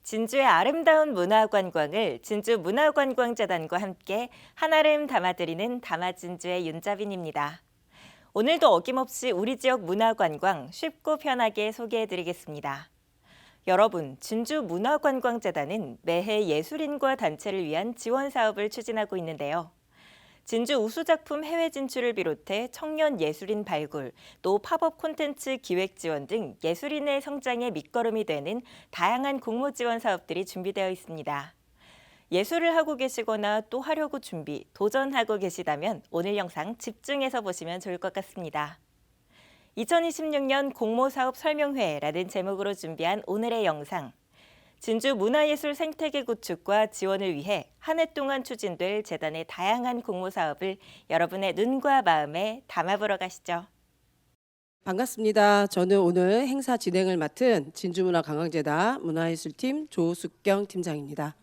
진주의 아름다운 문화관광을 진주문화관광재단과 함께 한아름 담아드리는 담아진주의 윤자빈입니다. 오늘도 어김없이 우리 지역 문화관광 쉽고 편하게 소개해드리겠습니다. 여러분, 진주문화관광재단은 매해 예술인과 단체를 위한 지원 사업을 추진하고 있는데요. 진주 우수작품 해외 진출을 비롯해 청년 예술인 발굴, 또 팝업 콘텐츠 기획 지원 등 예술인의 성장의 밑거름이 되는 다양한 공모 지원 사업들이 준비되어 있습니다. 예술을 하고 계시거나 또 하려고 도전하고 계시다면 오늘 영상 집중해서 보시면 좋을 것 같습니다. 2026년 공모사업 설명회라는 제목으로 준비한 오늘의 영상. 진주 문화예술 생태계 구축과 지원을 위해 한 해 동안 추진될 재단의 다양한 공모 사업을 여러분의 눈과 마음에 담아보러 가시죠. 반갑습니다. 저는 오늘 행사 진행을 맡은 진주문화관광재단 문화예술팀 조숙경 팀장입니다.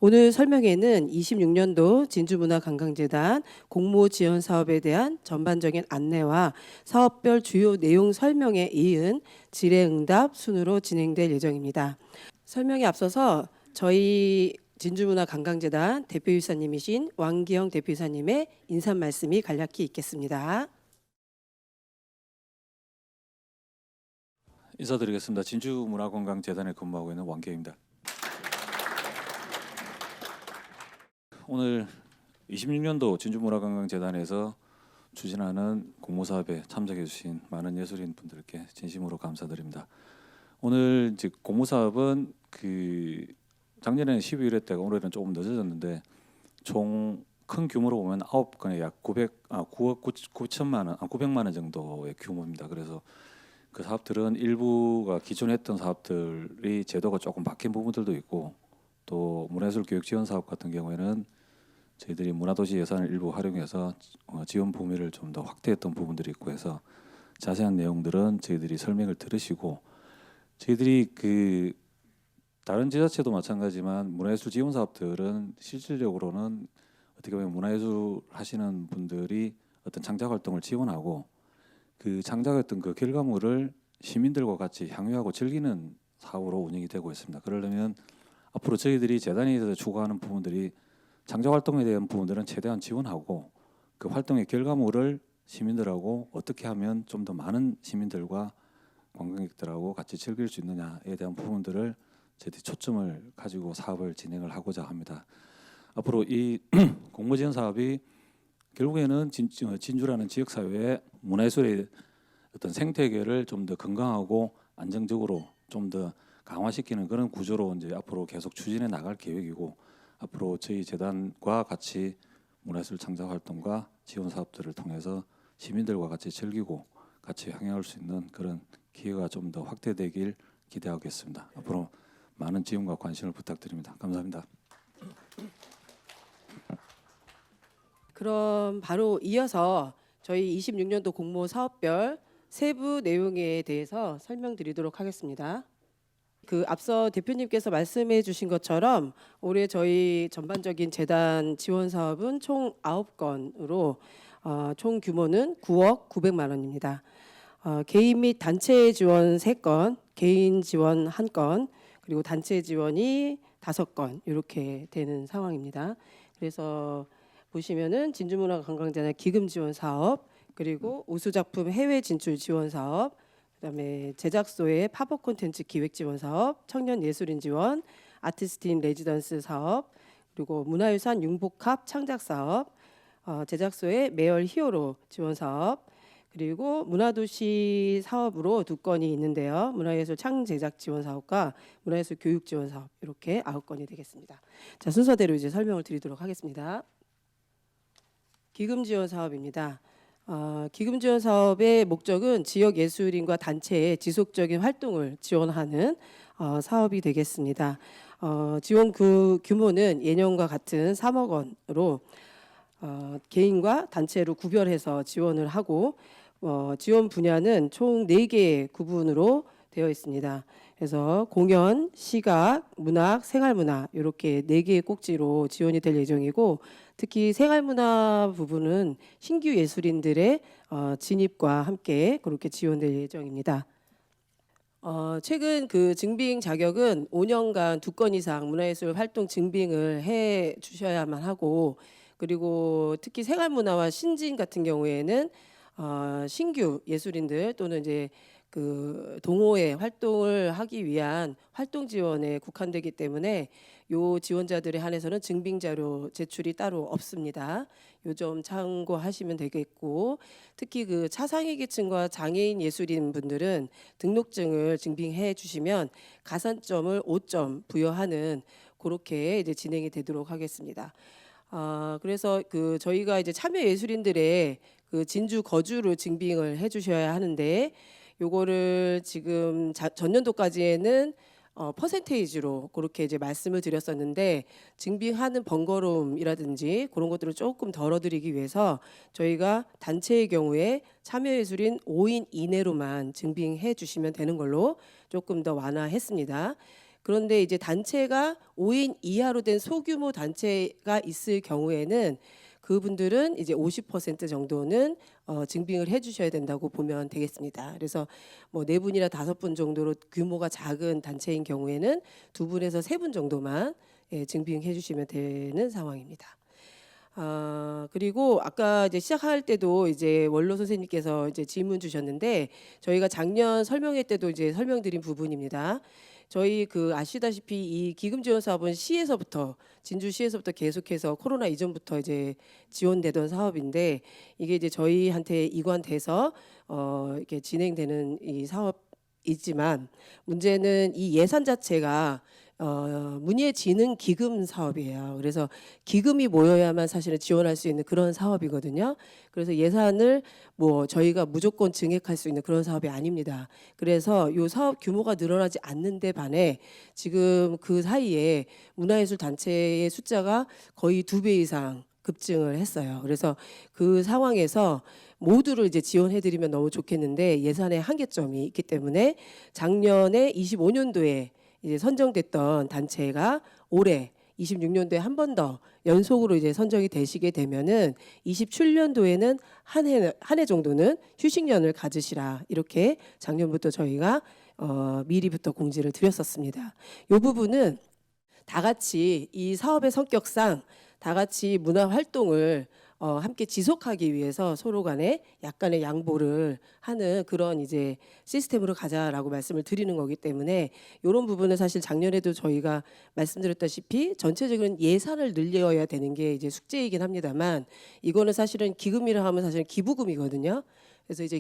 오늘 설명회는 26년도 진주문화관광재단 공모 지원 사업에 대한 전반적인 안내와 사업별 주요 내용 설명에 이은 질의응답 순으로 진행될 예정입니다. 설명에 앞서서 저희 진주문화관광재단 대표이사님이신 왕기영 대표이사님의 인사 말씀이 간략히 있겠습니다. 인사드리겠습니다. 진주문화관광재단에 근무하고 있는 왕기영입니다. 오늘 26년도 진주문화관광재단에서 추진하는 공모사업에 참석해 주신 많은 예술인 분들께 진심으로 감사드립니다. 오늘 이제 공모사업은 작년에는 12월 때가 올해는 조금 늦어졌는데 총 큰 규모로 보면 9건에 약 9억 9천만 원 정도의 규모입니다. 그래서 그 사업들은 일부가 기존에 했던 사업들이 제도가 조금 바뀐 부분들도 있고, 또 문화예술 교육 지원 사업 같은 경우에는 저희들이 문화도시 예산을 일부 활용해서 지원 범위를 좀 더 확대했던 부분들이 있고 해서 자세한 내용들은 저희들이 설명을 들으시고, 저희들이 다른 지자체도 마찬가지지만 문화예술 지원 사업들은 실질적으로는 어떻게 보면 문화예술 하시는 분들이 어떤 창작 활동을 지원하고 그 창작했던 그 결과물을 시민들과 같이 향유하고 즐기는 사업으로 운영이 되고 있습니다. 그러려면 앞으로 저희들이 재단에 대해서 추구하는 부분들이 창작 활동에 대한 부분들은 최대한 지원하고, 그 활동의 결과물을 시민들하고 어떻게 하면 좀 더 많은 시민들과 관광객들하고 같이 즐길 수 있느냐에 대한 부분들을 저희들이 초점을 가지고 사업을 진행을 하고자 합니다. 앞으로 이 공모지원 사업이 결국에는 진주라는 지역사회의 문화예술의 어떤 생태계를 좀 더 건강하고 안정적으로 좀 더 강화시키는 그런 구조로 이제 앞으로 계속 추진해 나갈 계획이고, 앞으로 저희 재단과 같이 문화예술 창작 활동과 지원 사업들을 통해서 시민들과 같이 즐기고 같이 향유할 수 있는 그런 기회가 좀 더 확대되길 기대하겠습니다. 앞으로 많은 지원과 관심을 부탁드립니다. 감사합니다. 그럼 바로 이어서 저희 26년도 공모 사업별 세부 내용에 대해서 설명드리도록 하겠습니다. 앞서 대표님께서 말씀해 주신 것처럼 올해 저희 전반적인 재단 지원 사업은 총 9건으로 총 규모는 9억 900만 원입니다. 개인 및 단체 지원 3건, 개인 지원 1건, 그리고 단체 지원이 5건 이렇게 되는 상황입니다. 그래서 보시면은 진주문화관광재단 기금 지원 사업, 그리고 우수작품 해외 진출 지원 사업, 그다음에 제작소의 팝업 콘텐츠 기획 지원 사업, 청년 예술인 지원, 아티스트 인 레지던스 사업, 그리고 문화유산 융복합 창작 사업, 제작소의 매월 히어로 지원 사업, 그리고 문화도시 사업으로 2건이 있는데요. 문화예술 창제작 지원 사업과 문화예술 교육 지원 사업 이렇게 9건이 되겠습니다. 자, 순서대로 이제 설명을 드리도록 하겠습니다. 기금 지원 사업입니다. 기금 지원 사업의 목적은 지역 예술인과 단체의 지속적인 활동을 지원하는 사업이 되겠습니다. 지원 규모는 예년과 같은 3억 원으로 개인과 단체로 구별해서 지원을 하고, 지원 분야는 총 4개의 구분으로 되어 있습니다. 그래서 공연, 시각, 문학, 생활문화 이렇게 4개의 꼭지로 지원이 될 예정이고, 특히 생활문화 부분은 신규 예술인들의 진입과 함께 그렇게 지원될 예정입니다. 최근 그 증빙 자격은 5년간 2건 이상 문화예술 활동 증빙을 해 주셔야만 하고, 그리고 특히 생활문화와 신진 같은 경우에는 신규 예술인들 또는 이제 그 동호회 활동을 하기 위한 활동 지원에 국한되기 때문에 요 지원자들에 한해서는 증빙 자료 제출이 따로 없습니다. 요 점 참고하시면 되겠고, 특히 그 차상위 계층과 장애인 예술인 분들은 등록증을 증빙해 주시면 가산점을 5점 부여하는 그렇게 이제 진행이 되도록 하겠습니다. 그래서 그 저희가 이제 참여 예술인들의 그 진주 거주를 증빙을 해 주셔야 하는데, 요거를 지금 전년도까지에는 퍼센테이지로 그렇게 이제 말씀을 드렸었는데, 증빙하는 번거로움이라든지 그런 것들을 조금 덜어드리기 위해서 저희가 단체의 경우에 참여 예술인 5인 이내로만 증빙해 주시면 되는 걸로 조금 더 완화했습니다. 그런데 이제 단체가 5인 이하로 된 소규모 단체가 있을 경우에는 그분들은 이제 50% 정도는 증빙을 해주셔야 된다고 보면 되겠습니다. 그래서 뭐 4분이나 5분 정도로 규모가 작은 단체인 경우에는 2분에서 3분 정도만 증빙해 주시면 되는 상황입니다. 그리고 아까 이제 시작할 때도 이제 원로 선생님께서 이제 질문 주셨는데, 저희가 작년 설명회 때도 이제 설명드린 부분입니다. 저희 그 아시다시피 이 기금 지원 사업은 시에서부터, 진주시에서부터 계속해서 코로나 이전부터 이제 지원되던 사업인데, 이게 이제 저희한테 이관돼서 이렇게 진행되는 이 사업이지만, 문제는 이 예산 자체가 문예지능 기금 사업이에요. 그래서 기금이 모여야만 사실은 지원할 수 있는 그런 사업이거든요. 그래서 예산을 뭐 저희가 무조건 증액할 수 있는 그런 사업이 아닙니다. 그래서 이 사업 규모가 늘어나지 않는데 반해 지금 그 사이에 문화예술 단체의 숫자가 거의 2배 이상 급증을 했어요. 그래서 그 상황에서 모두를 이제 지원해드리면 너무 좋겠는데 예산의 한계점이 있기 때문에 작년에 25년도에 이제 선정됐던 단체가 올해 26년도에 한 번 더 연속으로 이제 선정이 되시게 되면은 27년도에는 한 해 정도는 휴식년을 가지시라, 이렇게 작년부터 저희가 미리부터 공지를 드렸었습니다. 이 부분은 다 같이 이 사업의 성격상 다 같이 문화 활동을 함께 지속하기 위해서 서로 간에 약간의 양보를 하는 그런 이제 시스템으로 가자라고 말씀을 드리는 거기 때문에, 이런 부분은 사실 작년에도 저희가 말씀드렸다시피 전체적인 예산을 늘려야 되는 게 이제 숙제이긴 합니다만, 이거는 사실은 기금이라 하면 사실 기부금이거든요. 그래서 이제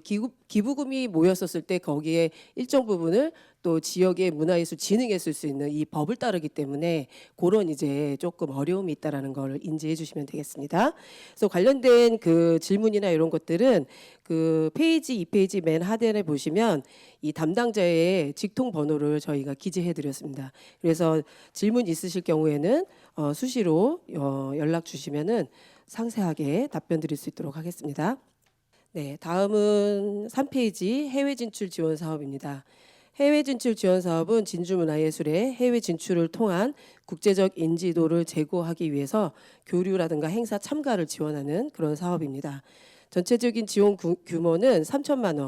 기부금이 모였었을 때 거기에 일정 부분을 또 지역의 문화예술 진흥에 쓸 수 있는 이 법을 따르기 때문에 그런 이제 조금 어려움이 있다라는 걸 인지해 주시면 되겠습니다. 그래서 관련된 그 질문이나 이런 것들은 그 페이지 2페이지 맨 하단에 보시면 이 담당자의 직통 번호를 저희가 기재해 드렸습니다. 그래서 질문 있으실 경우에는 수시로 연락 주시면은 상세하게 답변 드릴 수 있도록 하겠습니다. 네, 다음은 3페이지 해외 진출 지원 사업입니다. 해외 진출 지원 사업은 진주문화예술의 해외 진출을 통한 국제적 인지도를 제고하기 위해서 교류라든가 행사 참가를 지원하는 그런 사업입니다. 전체적인 지원 규모는 3천만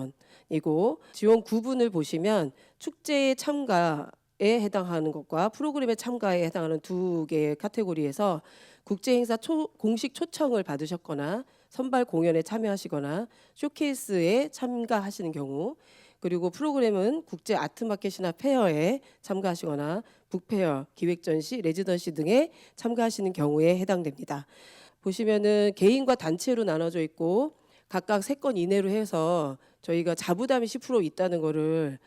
원이고, 지원 구분을 보시면 축제에 참가에 해당하는 것과 프로그램에 참가에 해당하는 2개의 카테고리에서 국제 행사 공식 초청을 받으셨거나 선발 공연에 참여하시거나 쇼케이스에 참가하시는 경우, 그리고 프로그램은 국제 아트마켓이나 페어에 참가하시거나 북페어, 기획전시, 레지던시 등에 참가하시는 경우에 해당됩니다. 보시면은 개인과 단체로 나눠져 있고 각각 3건 이내로 해서 저희가 자부담이 10% 있다는 거를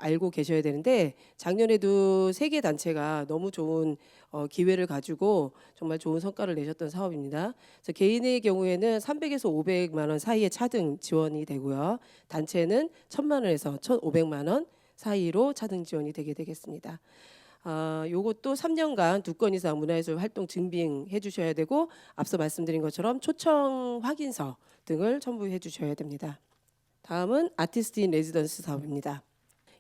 알고 계셔야 되는데, 작년에도 3개 단체가 너무 좋은 기회를 가지고 정말 좋은 성과를 내셨던 사업입니다. 그래서 개인의 경우에는 300에서 500만 원 사이의 차등 지원이 되고요. 단체는 1,000만 원에서 1,500만 원 사이로 차등 지원이 되게 되겠습니다. 요것도 3년간 2건 이상 문화예술 활동 증빙해 주셔야 되고, 앞서 말씀드린 것처럼 초청 확인서 등을 첨부해 주셔야 됩니다. 다음은 아티스트 인 레지던스 사업입니다.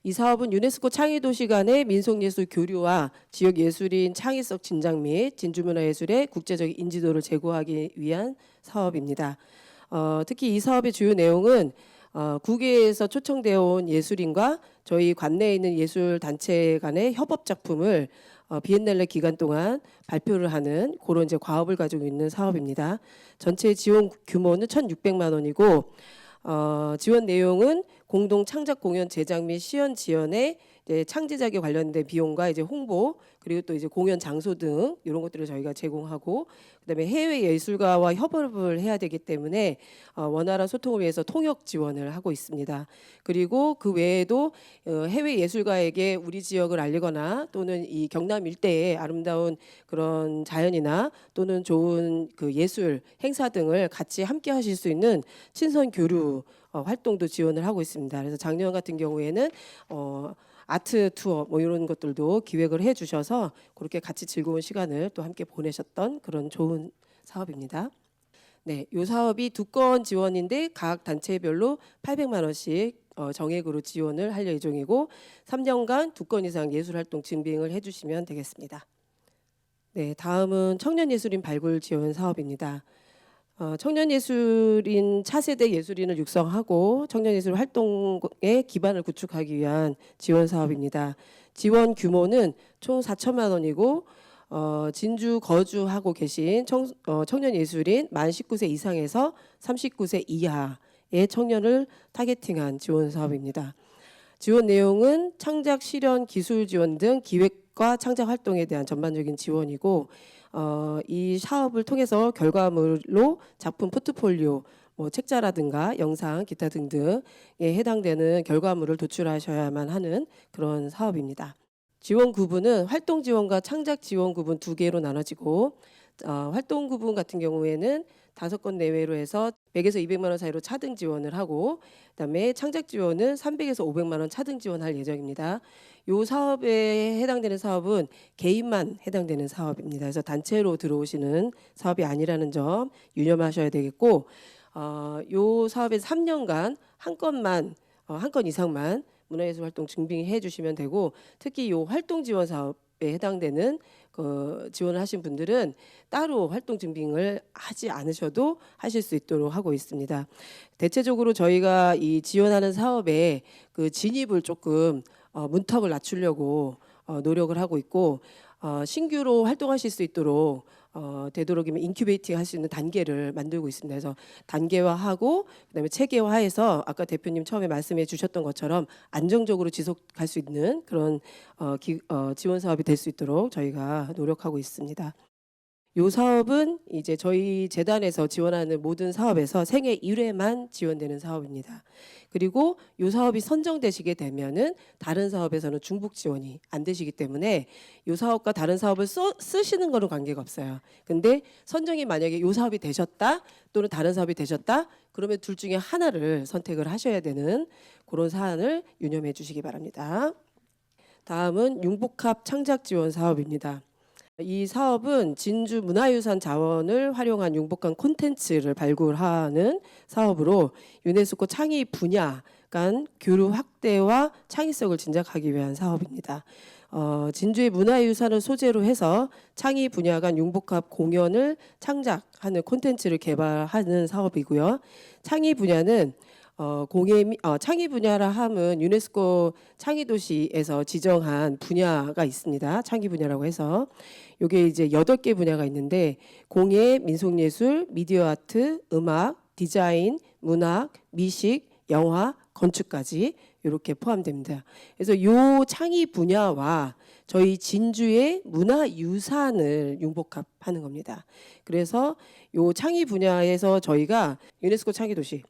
이 사업은 유네스코 창의도시 간의 민속예술 교류와 지역예술인 창의성 진작 및 진주문화예술의 국제적 인지도를 제고하기 위한 사업입니다. 특히 이 사업의 주요 내용은 국외에서 초청되어 온 예술인과 저희 관내에 있는 예술 단체 간의 협업 작품을 비엔날레 기간 동안 발표를 하는 그런 이제 과업을 가지고 있는 사업입니다. 전체 지원 규모는 1,600만 원이고 지원 내용은 공동 창작 공연 제작 및 시연 지원에 이제 창제작에 관련된 비용과 이제 홍보 그리고 또 이제 공연 장소 등 이런 것들을 저희가 제공하고 그다음에 해외 예술가와 협업을 해야 되기 때문에 원활한 소통을 위해서 통역 지원을 하고 있습니다. 그리고 그 외에도 해외 예술가에게 우리 지역을 알리거나 또는 이 경남 일대의 아름다운 그런 자연이나 또는 좋은 그 예술 행사 등을 같이 함께 하실 수 있는 친선 교류 활동도 지원을 하고 있습니다. 그래서 작년 같은 경우에는 아트 투어 뭐 이런 것들도 기획을 해주셔서 그렇게 같이 즐거운 시간을 또 함께 보내셨던 그런 좋은 사업입니다. 네, 이 사업이 두 건 지원인데 각 단체별로 800만 원씩 정액으로 지원을 할 예정이고 3년간 두 건 이상 예술활동 증빙을 해주시면 되겠습니다. 네, 다음은 청년예술인 발굴 지원 사업입니다. 청년예술인 차세대 예술인을 육성하고 청년예술 활동의 기반을 구축하기 위한 지원 사업입니다. 지원 규모는 총 4천만 원이고 진주 거주하고 계신 청년예술인 만 19세 이상에서 39세 이하의 청년을 타겟팅한 지원 사업입니다. 지원 내용은 창작, 실현, 기술 지원 등 기획과 창작 활동에 대한 전반적인 지원이고 이 사업을 통해서 결과물로 작품 포트폴리오, 뭐 책자라든가 영상, 기타 등등에 해당되는 결과물을 도출하셔야만 하는 그런 사업입니다. 지원 구분은 활동 지원과 창작 지원 구분 두 개로 나눠지고 활동 구분 같은 경우에는 5건 내외로 해서 100에서 200만 원 사이로 차등 지원을 하고 그다음에 창작 지원은 300에서 500만 원 차등 지원할 예정입니다. 이 사업에 해당되는 사업은 개인만 해당되는 사업입니다. 그래서 단체로 들어오시는 사업이 아니라는 점 유념하셔야 되겠고 이 사업에 3년간 한 건 이상만 문화예술 활동 증빙해 주시면 되고 특히 이 활동 지원 사업에 해당되는 지원을 하신 분들은 따로 활동 증빙을 하지 않으셔도 하실 수 있도록 하고 있습니다. 대체적으로 저희가 이 지원하는 사업에 그 진입을 조금 문턱을 낮추려고 노력을 하고 있고 신규로 활동하실 수 있도록 되도록이면 인큐베이팅 할 수 있는 단계를 만들고 있습니다. 그래서 단계화하고 그다음에 체계화해서 아까 대표님 처음에 말씀해 주셨던 것처럼 안정적으로 지속할 수 있는 그런 지원 사업이 될 수 있도록 저희가 노력하고 있습니다. 이 사업은 이제 저희 재단에서 지원하는 모든 사업에서 생애 1회만 지원되는 사업입니다. 그리고 이 사업이 선정되시게 되면은 다른 사업에서는 중복 지원이 안 되시기 때문에 이 사업과 다른 사업을 쓰시는 거는 관계가 없어요. 근데 선정이 만약에 이 사업이 되셨다 또는 다른 사업이 되셨다 그러면 둘 중에 하나를 선택을 하셔야 되는 그런 사안을 유념해 주시기 바랍니다. 다음은 융복합 창작 지원 사업입니다. 이 사업은 진주 문화유산 자원을 활용한 융복합 콘텐츠를 발굴하는 사업으로 유네스코 창의 분야 간 교류 확대와 창의성을 진작하기 위한 사업입니다. 진주의 문화유산을 소재로 해서 창의 분야 간 융복합 공연을 창작하는 콘텐츠를 개발하는 사업이고요. 창의 분야는 창의 분야라 함은 유네스코 창의도시에서 지정한 분야가 있습니다. 창의 분야라고 해서 이게 이제 8개 분야가 있는데 공예, 민속예술, 미디어 아트, 음악, 디자인, 문학, 미식, 영화, 건축까지 이렇게 포함됩니다. 그래서 이 창의 분야와 저희 진주의 문화유산을 융복합하는 겁니다. 그래서 이 창의 분야에서 저희가 유네스코 창의도시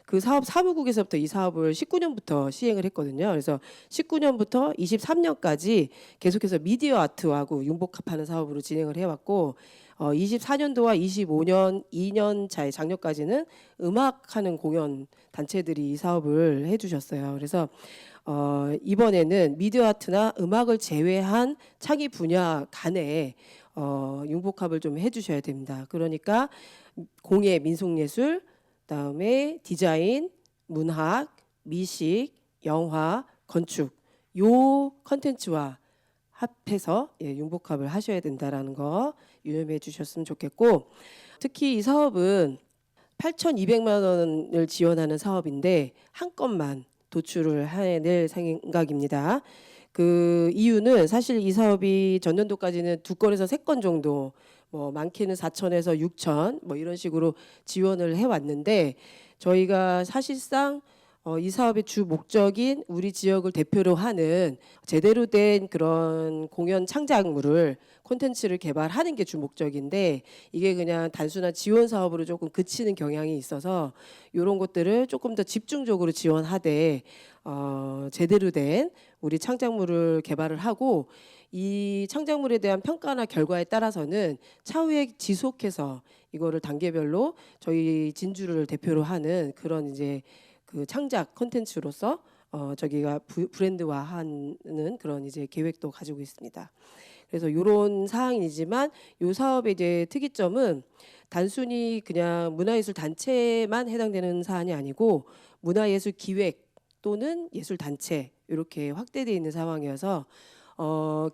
그 사업 사무국에서부터 이 사업을 19년부터 시행을 했거든요. 그래서 19년부터 23년까지 계속해서 미디어 아트하고 융복합하는 사업으로 진행을 해왔고 24년도와 25년 2년 차에 작년까지는 음악하는 공연 단체들이 이 사업을 해주셨어요. 그래서 이번에는 미디어 아트나 음악을 제외한 창의 분야 간에 융복합을 좀 해주셔야 됩니다. 그러니까 공예, 민속예술, 그다음에 디자인, 문학, 미식, 영화, 건축 요 컨텐츠와 합해서 융복합을 하셔야 된다라는 거 유념해 주셨으면 좋겠고 특히 이 사업은 8,200만 원을 지원하는 사업인데 한 건만 도출을 해낼 생각입니다. 그 이유는 사실 이 사업이 전년도까지는 2건에서 3건 정도, 뭐 많게는 4천에서 6천 뭐 이런 식으로 지원을 해왔는데, 저희가 사실상 이 사업의 주 목적인 우리 지역을 대표로 하는 제대로 된 그런 공연 창작물을, 콘텐츠를 개발하는 게 주 목적인데, 이게 그냥 단순한 지원 사업으로 조금 그치는 경향이 있어서 이런 것들을 조금 더 집중적으로 지원하되 제대로 된 우리 창작물을 개발을 하고, 이 창작물에 대한 평가나 결과에 따라서는 차후에 지속해서 이거를 단계별로 저희 진주를 대표로 하는 그런 이제 그 창작 콘텐츠로서 저기가 브랜드화하는 그런 이제 계획도 가지고 있습니다. 그래서 이런 사항이지만 이 사업의 이제 특이점은 단순히 그냥 문화예술 단체만 해당되는 사안이 아니고 문화예술 기획 또는 예술 단체 이렇게 확대되어 있는 상황이어서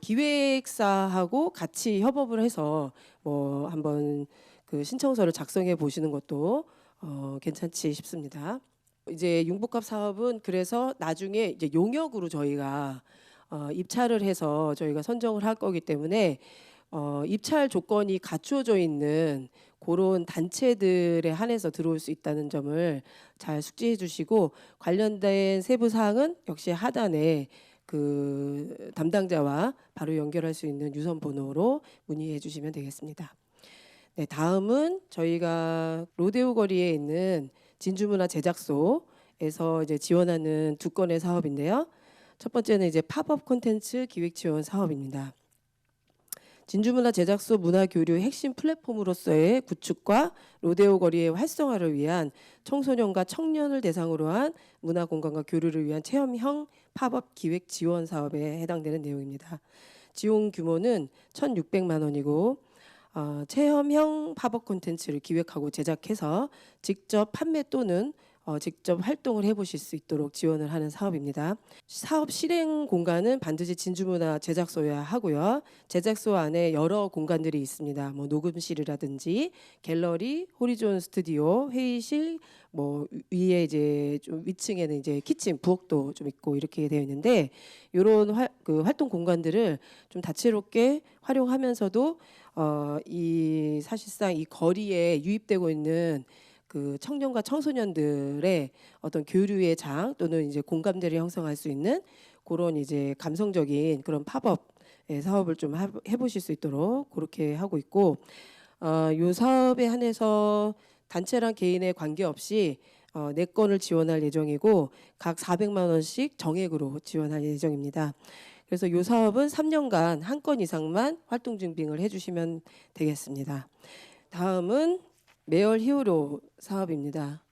기획사하고 같이 협업을 해서 뭐 한번 그 신청서를 작성해 보시는 것도 괜찮지 싶습니다. 이제 융복합 사업은 그래서 나중에 이제 용역으로 저희가 입찰을 해서 저희가 선정을 할 거기 때문에 입찰 조건이 갖추어져 있는 그런 단체들에 한해서 들어올 수 있다는 점을 잘 숙지해 주시고, 관련된 세부 사항은 역시 하단에 그 담당자와 바로 연결할 수 있는 유선 번호로 문의해 주시면 되겠습니다. 네, 다음은 저희가 로데오 거리에 있는 진주문화 제작소에서 이제 지원하는 2건의 사업인데요. 첫 번째는 이제 팝업 콘텐츠 기획 지원 사업입니다. 진주문화 제작소 문화교류 핵심 플랫폼으로서의 구축과 로데오 거리의 활성화를 위한 청소년과 청년을 대상으로 한 문화공간과 교류를 위한 체험형 팝업 기획 지원 사업에 해당되는 내용입니다. 지원 규모는 1,600만 원이고 체험형 팝업 콘텐츠를 기획하고 제작해서 직접 판매 또는 직접 활동을 해보실 수 있도록 지원을 하는 사업입니다. 사업 실행 공간은 반드시 진주문화 제작소여야 하고요. 제작소 안에 여러 공간들이 있습니다. 뭐 녹음실이라든지 갤러리, 호리존 스튜디오, 회의실, 뭐 위에 이제 좀 위층에는 이제 키친, 부엌도 좀 있고 이렇게 되어 있는데, 이런 그 활동 공간들을 좀 다채롭게 활용하면서도 이 사실상 이 거리에 유입되고 있는 그 청년과 청소년들의 어떤 교류의 장 또는 이제 공감대를 형성할 수 있는 그런 이제 감성적인 그런 팝업 사업을 좀 해보실 수 있도록 그렇게 하고 있고, 이 사업에 한해서 단체랑 개인의 관계없이 4건을 지원할 예정이고 각 400만 원씩 정액으로 지원할 예정입니다. 그래서 이 사업은 3년간 1건 이상만 활동 증빙을 해주시면 되겠습니다. 다음은 매월 히어로 사업입니다.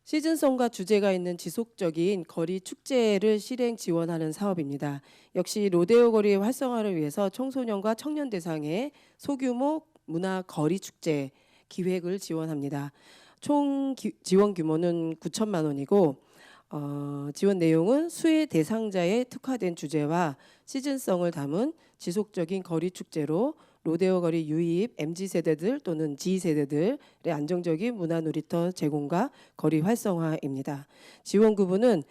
시즌성과 주제가 있는 지속적인 거리 축제를 실행 지원하는 사업입니다. 역시 로데오 거리의 활성화를 위해서 청소년과 청년 대상의 소규모 문화 거리 축제 기획을 지원합니다. 총 지원 규모는 9천만 원이고 지원 내용은 수혜 대상자의 특화된 주제와 시즌성을 담은 지속적인 거리 축제로 로데오 거리 유입 MZ세대들 또는 G세대들의 안정적인 문화 놀이터 제공과 거리 활성화입니다. 지원 구분은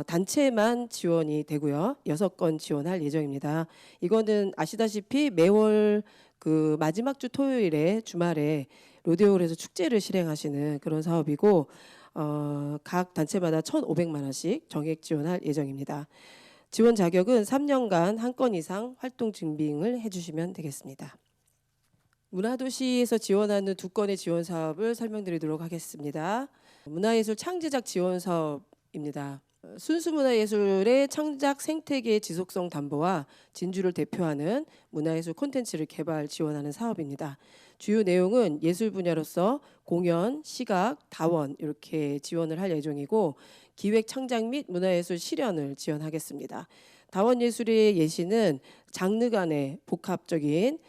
단체만 지원이 되고요. 6건 지원할 예정입니다. 이거는 아시다시피 매월 그 마지막 주 토요일에 주말에 로데오에서 축제를 실행하시는 그런 사업이고 각 단체마다 1,500만 원씩 정액 지원할 예정입니다. 지원 자격은 3년간 1건 이상 활동 증빙을 해주시면 되겠습니다. 문화도시에서 지원하는 2건의 지원 사업을 설명드리도록 하겠습니다. 문화예술 창제작 지원 사업입니다. 순수문화예술의 창작 생태계의 지속성 담보와 진주를 대표하는 문화예술 콘텐츠를 개발 지원하는 사업입니다. 주요 내용은 예술 분야로서 공연, 시각, 다원 이렇게 지원을 할 예정이고, 기획 창작 및 문화예술 실현을 지원하겠습니다. 다원 예술의 예시는 장르 간의 복합적인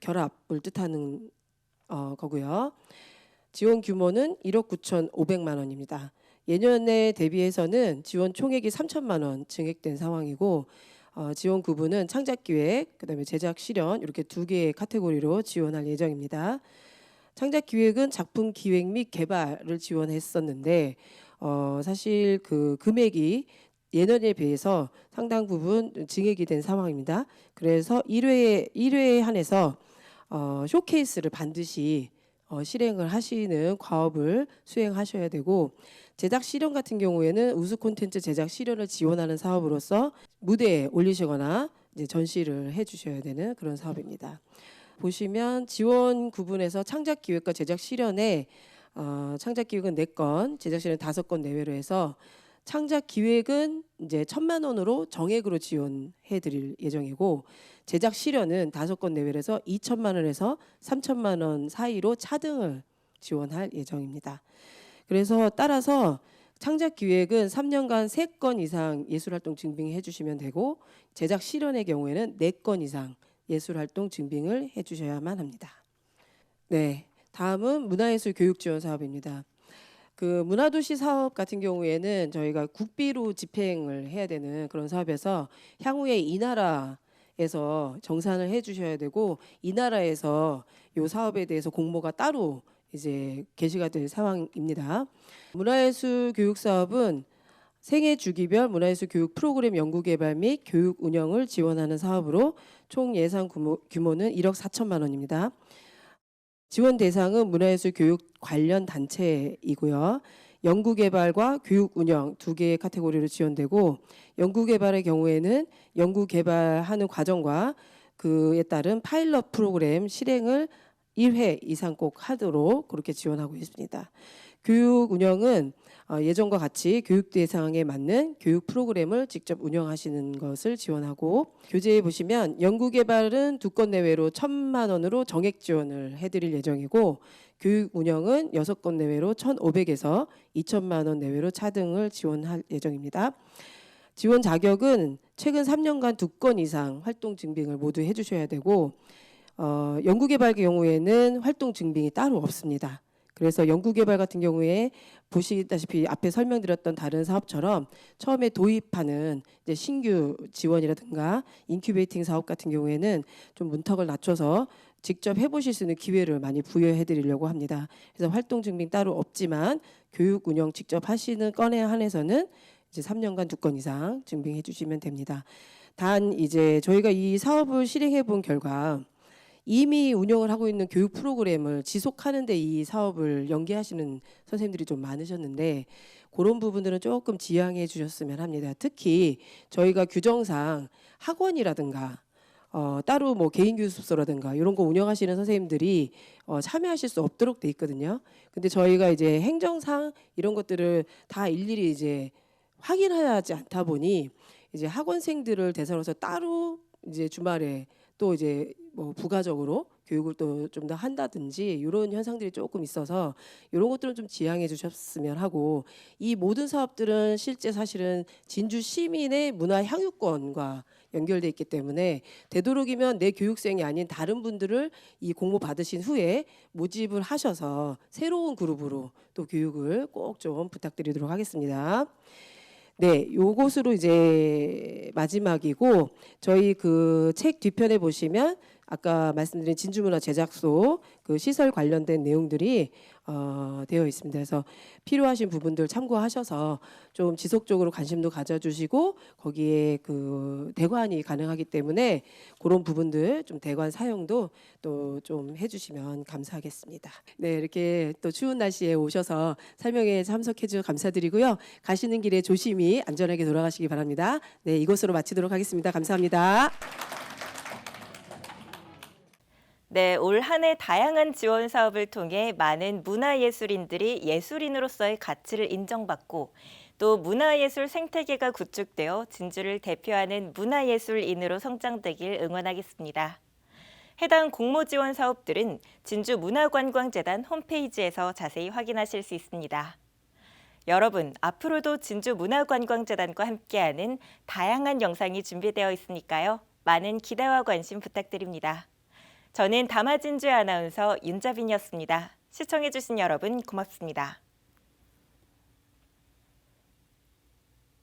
결합을 뜻하는 거고요. 지원 규모는 1억 9,500만 원입니다. 예년에 대비해서는 지원 총액이 3천만 원 증액된 상황이고, 지원 구분은 창작기획, 그다음에 제작 실현 이렇게 2개의 카테고리로 지원할 예정입니다. 창작기획은 작품 기획 및 개발을 지원했었는데 사실 그 금액이 예년에 비해서 상당 부분 증액이 된 상황입니다. 그래서 1회에 한해서 쇼케이스를 반드시 실행을 하시는 과업을 수행하셔야 되고, 제작 실현 같은 경우에는 우수 콘텐츠 제작 실현을 지원하는 사업으로서 무대에 올리시거나 이제 전시를 해주셔야 되는 그런 사업입니다. 보시면 지원 구분에서 창작 기획과 제작 실현에 창작 기획은 4건, 제작 실현 5건 내외로 해서 창작 기획은 이제 1,000만 원으로 정액으로 지원해 드릴 예정이고, 제작 실현은 5건 내외로 해서 2,000만 원에서 3,000만 원 사이로 차등을 지원할 예정입니다. 그래서 따라서 창작 기획은 3년간 3건 이상 예술활동 증빙해 주시면 되고, 제작 실현의 경우에는 4건 이상 예술활동 증빙을 해 주셔야만 합니다. 네, 다음은 문화예술 교육 지원 사업입니다. 그 문화도시 사업 같은 경우에는 저희가 국비로 집행을 해야 되는 그런 사업에서 향후에 이 나라에서 정산을 해 주셔야 되고, 이 나라에서 이 사업에 대해서 공모가 따로 이제 게시가 될 상황입니다. 문화예술 교육 사업은 생애 주기별 문화예술 교육 프로그램 연구 개발 및 교육 운영을 지원하는 사업으로 총 예산 규모는 1억 4천만 원입니다. 지원 대상은 문화예술 교육 관련 단체이고요. 연구개발과 교육운영 2개의 카테고리로 지원되고, 연구개발의 경우에는 연구개발하는 과정과 그에 따른 파일럿 프로그램 실행을 1회 이상 꼭 하도록 그렇게 지원하고 있습니다. 교육운영은 예전과 같이 교육 대상에 맞는 교육 프로그램을 직접 운영하시는 것을 지원하고, 교재에 보시면 연구개발은 2건 내외로 1,000만 원으로 정액 지원을 해드릴 예정이고, 교육 운영은 6건 내외로 1,500에서 2,000만 원 내외로 차등을 지원할 예정입니다. 지원 자격은 최근 3년간 2건 이상 활동 증빙을 모두 해주셔야 되고, 연구개발 경우에는 활동 증빙이 따로 없습니다. 그래서 연구개발 같은 경우에 보시다시피 앞에 설명드렸던 다른 사업처럼 처음에 도입하는 이제 신규 지원이라든가 인큐베이팅 사업 같은 경우에는 좀 문턱을 낮춰서 직접 해보실 수 있는 기회를 많이 부여해드리려고 합니다. 그래서 활동 증빙 따로 없지만 교육 운영 직접 하시는 건에 한해서는 이제 3년간 2건 이상 증빙해 주시면 됩니다. 단 이제 저희가 이 사업을 실행해 본 결과 이미 운영을 하고 있는 교육 프로그램을 지속하는 데 이 사업을 연계하시는 선생님들이 좀 많으셨는데, 그런 부분들은 조금 지양해 주셨으면 합니다. 특히 저희가 규정상 학원이라든가 따로 뭐 개인 교습소라든가 이런 거 운영하시는 선생님들이 참여하실 수 없도록 돼 있거든요. 근데 저희가 이제 행정상 이런 것들을 다 일일이 이제 확인하지 않다 보니 이제 학원생들을 대상으로서 따로 이제 주말에 또 이제 뭐 부가적으로 교육을 또 좀 더 한다든지 이런 현상들이 조금 있어서 이런 것들은 좀 지양해 주셨으면 하고, 이 모든 사업들은 실제 사실은 진주 시민의 문화 향유권과 연결돼 있기 때문에 되도록이면 내 교육생이 아닌 다른 분들을 이 공모 받으신 후에 모집을 하셔서 새로운 그룹으로 또 교육을 꼭 좀 부탁드리도록 하겠습니다. 네, 요것으로 이제 마지막이고, 저희 그 책 뒤편에 보시면 아까 말씀드린 진주문화 제작소 그 시설 관련된 내용들이 되어 있습니다. 그래서 필요하신 부분들 참고하셔서 좀 지속적으로 관심도 가져주시고, 거기에 그 대관이 가능하기 때문에 그런 부분들 좀 대관 사용도 또 좀 해주시면 감사하겠습니다. 네, 이렇게 또 추운 날씨에 오셔서 설명에 참석해 주셔서 감사드리고요. 가시는 길에 조심히 안전하게 돌아가시기 바랍니다. 네, 이것으로 마치도록 하겠습니다. 감사합니다. 네, 올 한 해 다양한 지원 사업을 통해 많은 문화예술인들이 예술인으로서의 가치를 인정받고, 또 문화예술 생태계가 구축되어 진주를 대표하는 문화예술인으로 성장되길 응원하겠습니다. 해당 공모 지원 사업들은 진주문화관광재단 홈페이지에서 자세히 확인하실 수 있습니다. 여러분, 앞으로도 진주문화관광재단과 함께하는 다양한 영상이 준비되어 있으니까요. 많은 기대와 관심 부탁드립니다. 저는 담화진주의 아나운서 윤자빈이었습니다. 시청해주신 여러분 고맙습니다.